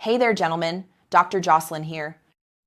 Hey there, gentlemen. Dr. Jocelyn here.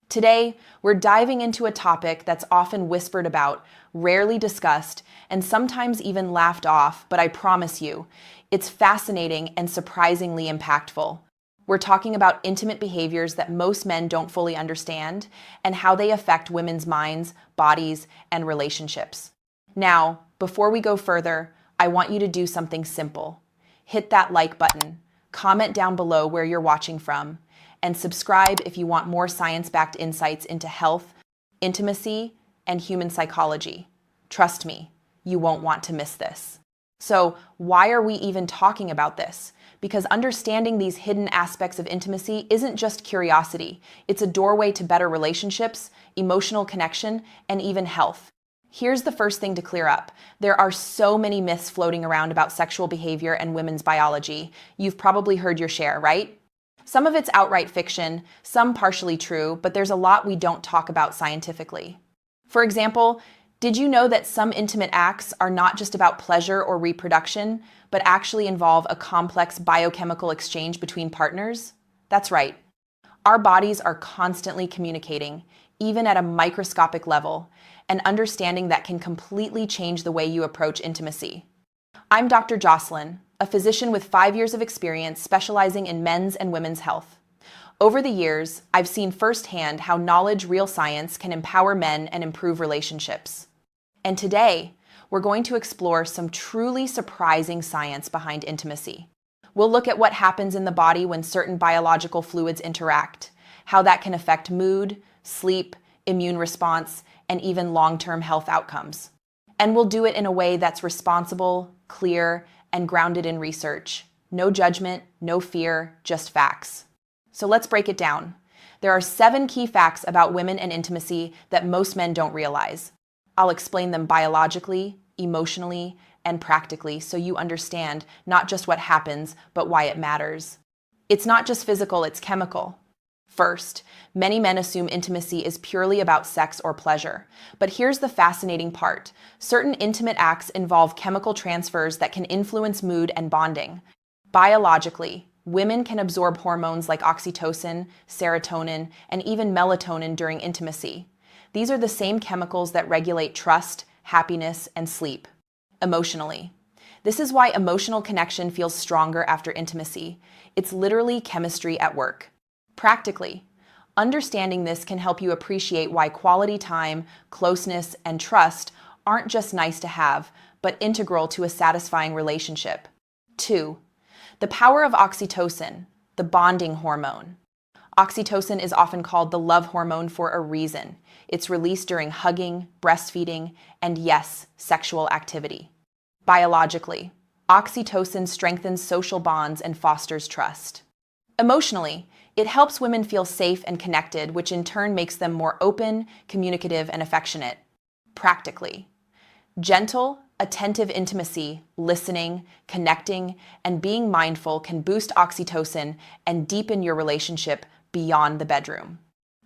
Today, we're diving into a topic that's often whispered about, rarely discussed, and sometimes even laughed off, but I promise you, it's fascinating and surprisingly impactful. We're talking about intimate behaviors that most men don't fully understand and how they affect women's minds, bodies, and relationships. Now, before we go further, I want you to do something simple. Hit that like button, comment down below where you're watching from, and subscribe if you want more science-backed insights into health, intimacy, and human psychology. Trust me, you won't want to miss this. So, why are we even talking about this? Because understanding these hidden aspects of intimacy isn't just curiosity, it's a doorway to better relationships, emotional connection, and even health. Here's the first thing to clear up. There are so many myths floating around about sexual behavior and women's biology. You've probably heard your share, right? Some of it's outright fiction, some partially true, but there's a lot we don't talk about scientifically. For example, did you know that some intimate acts are not just about pleasure or reproduction, but actually involve a complex biochemical exchange between partners? That's right. Our bodies are constantly communicating, even at a microscopic level, an understanding that can completely change the way you approach intimacy. I'm Dr. Jocelyn, a physician with 5 years of experience specializing in men's and women's health. Over the years, I've seen firsthand how knowledge, real science, can empower men and improve relationships. And today, we're going to explore some truly surprising science behind intimacy. We'll look at what happens in the body when certain biological fluids interact, how that can affect mood, sleep, immune response, and even long-term health outcomes. And we'll do it in a way that's responsible, clear, and grounded in research. No judgment, no fear, just facts. So let's break it down. There are 7 key facts about women and intimacy that most men don't realize. I'll explain them biologically, emotionally, and practically so you understand not just what happens, but why it matters. It's not just physical, it's chemical. First, many men assume intimacy is purely about sex or pleasure. But here's the fascinating part. Certain intimate acts involve chemical transfers that can influence mood and bonding. Biologically, women can absorb hormones like oxytocin, serotonin, and even melatonin during intimacy. These are the same chemicals that regulate trust, happiness, and sleep. Emotionally, this is why emotional connection feels stronger after intimacy. It's literally chemistry at work. Practically, understanding this can help you appreciate why quality time, closeness, and trust aren't just nice to have, but integral to a satisfying relationship. 2. The power of oxytocin, the bonding hormone. Oxytocin is often called the love hormone for a reason. It's released during hugging, breastfeeding, and yes, sexual activity. Biologically, oxytocin strengthens social bonds and fosters trust. Emotionally, it helps women feel safe and connected, which in turn makes them more open, communicative, and affectionate. Practically, gentle, attentive intimacy, listening, connecting, and being mindful can boost oxytocin and deepen your relationship beyond the bedroom.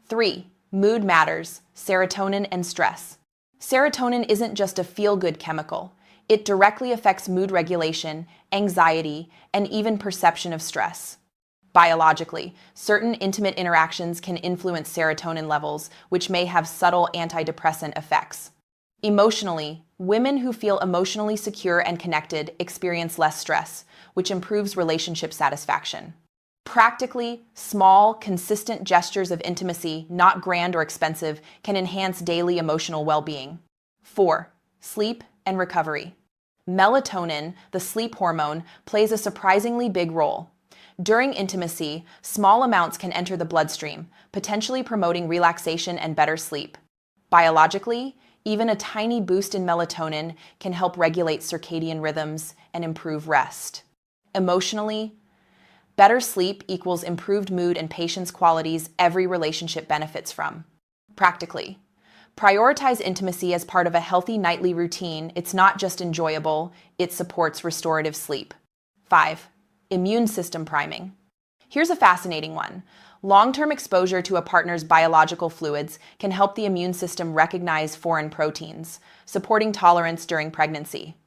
3. Mood matters, serotonin and stress. Serotonin isn't just a feel-good chemical. It directly affects mood regulation, anxiety, and even perception of stress. Biologically, certain intimate interactions can influence serotonin levels, which may have subtle antidepressant effects. Emotionally, women who feel emotionally secure and connected experience less stress, which improves relationship satisfaction. Practically, small, consistent gestures of intimacy, not grand or expensive, can enhance daily emotional well-being. 4. Sleep and recovery. Melatonin, the sleep hormone, plays a surprisingly big role. During intimacy, small amounts can enter the bloodstream, potentially promoting relaxation and better sleep. Biologically, even a tiny boost in melatonin can help regulate circadian rhythms and improve rest. Emotionally, better sleep equals improved mood and patience qualities every relationship benefits from. Practically, prioritize intimacy as part of a healthy nightly routine. It's not just enjoyable, it supports restorative sleep. 5. Immune system priming. Here's a fascinating one. Long-term exposure to a partner's biological fluids can help the immune system recognize foreign proteins, supporting tolerance during pregnancy.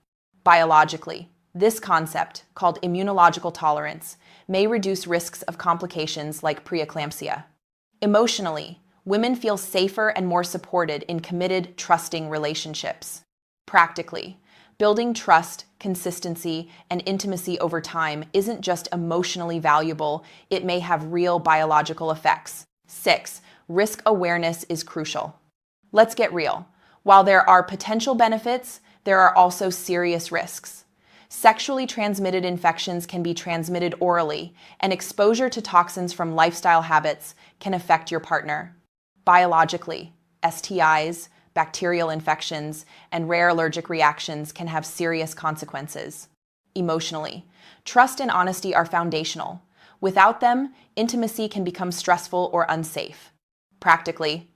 Biologically, this concept, called immunological tolerance, may reduce risks of complications like preeclampsia. Emotionally, women feel safer and more supported in committed, trusting relationships. Practically, building trust, consistency, and intimacy over time isn't just emotionally valuable, it may have real biological effects. 6. Risk awareness is crucial. Let's get real. While there are potential benefits, there are also serious risks. Sexually transmitted infections can be transmitted orally, and exposure to toxins from lifestyle habits can affect your partner. Biologically, STIs, bacterial infections, and rare allergic reactions can have serious consequences. Emotionally, trust and honesty are foundational. Without them, intimacy can become stressful or unsafe. Practically,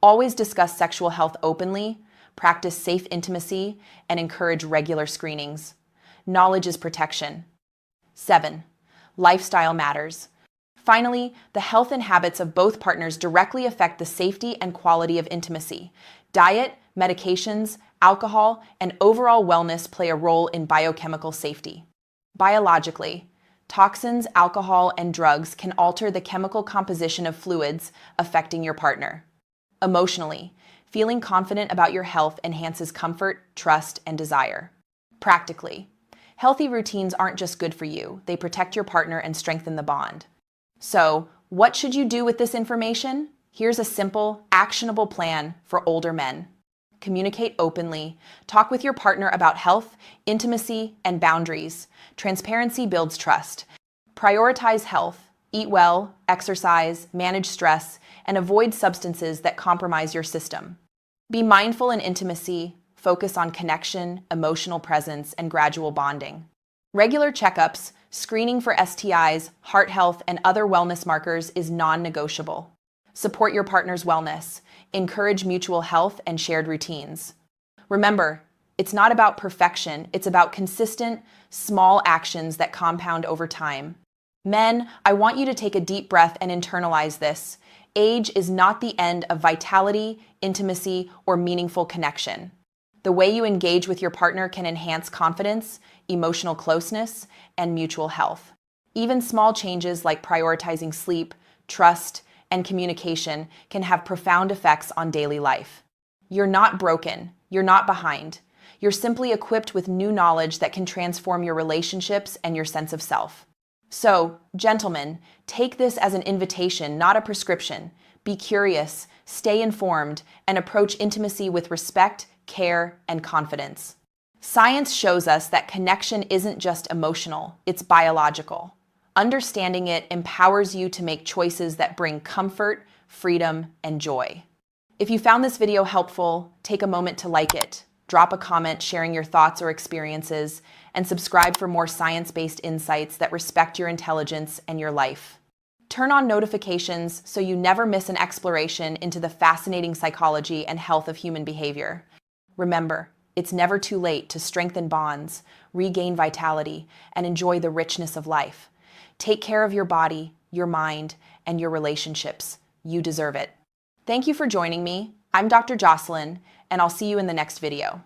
always discuss sexual health openly, practice safe intimacy, and encourage regular screenings. Knowledge is protection. 7. Lifestyle matters. Finally, the health and habits of both partners directly affect the safety and quality of intimacy. Diet, medications, alcohol, and overall wellness play a role in biochemical safety. Biologically, toxins, alcohol, and drugs can alter the chemical composition of fluids, affecting your partner. Emotionally, feeling confident about your health enhances comfort, trust, and desire. Practically, healthy routines aren't just good for you, they protect your partner and strengthen the bond. So, what should you do with this information? Here's a simple, actionable plan for older men. Communicate openly. Talk with your partner about health, intimacy, and boundaries. Transparency builds trust. Prioritize health. Eat well, exercise, manage stress, and avoid substances that compromise your system. Be mindful in intimacy. Focus on connection, emotional presence, and gradual bonding. Regular checkups, screening for STIs, heart health, and other wellness markers is non-negotiable. Support your partner's wellness. Encourage mutual health and shared routines. Remember, it's not about perfection, it's about consistent, small actions that compound over time. Men, I want you to take a deep breath and internalize this. Age is not the end of vitality, intimacy, or meaningful connection. The way you engage with your partner can enhance confidence, emotional closeness, and mutual health. Even small changes like prioritizing sleep, trust, and communication can have profound effects on daily life. You're not broken. You're not behind. You're simply equipped with new knowledge that can transform your relationships and your sense of self. So, gentlemen, take this as an invitation, not a prescription. Be curious, stay informed, and approach intimacy with respect, care, and confidence. Science shows us that connection isn't just emotional, it's biological. Understanding it empowers you to make choices that bring comfort, freedom, and joy. If you found this video helpful, take a moment to like it, drop a comment sharing your thoughts or experiences, and subscribe for more science-based insights that respect your intelligence and your life. Turn on notifications so you never miss an exploration into the fascinating psychology and health of human behavior. Remember, it's never too late to strengthen bonds, regain vitality, and enjoy the richness of life. Take care of your body, your mind, and your relationships. You deserve it. Thank you for joining me. I'm Dr. Jocelyn, and I'll see you in the next video.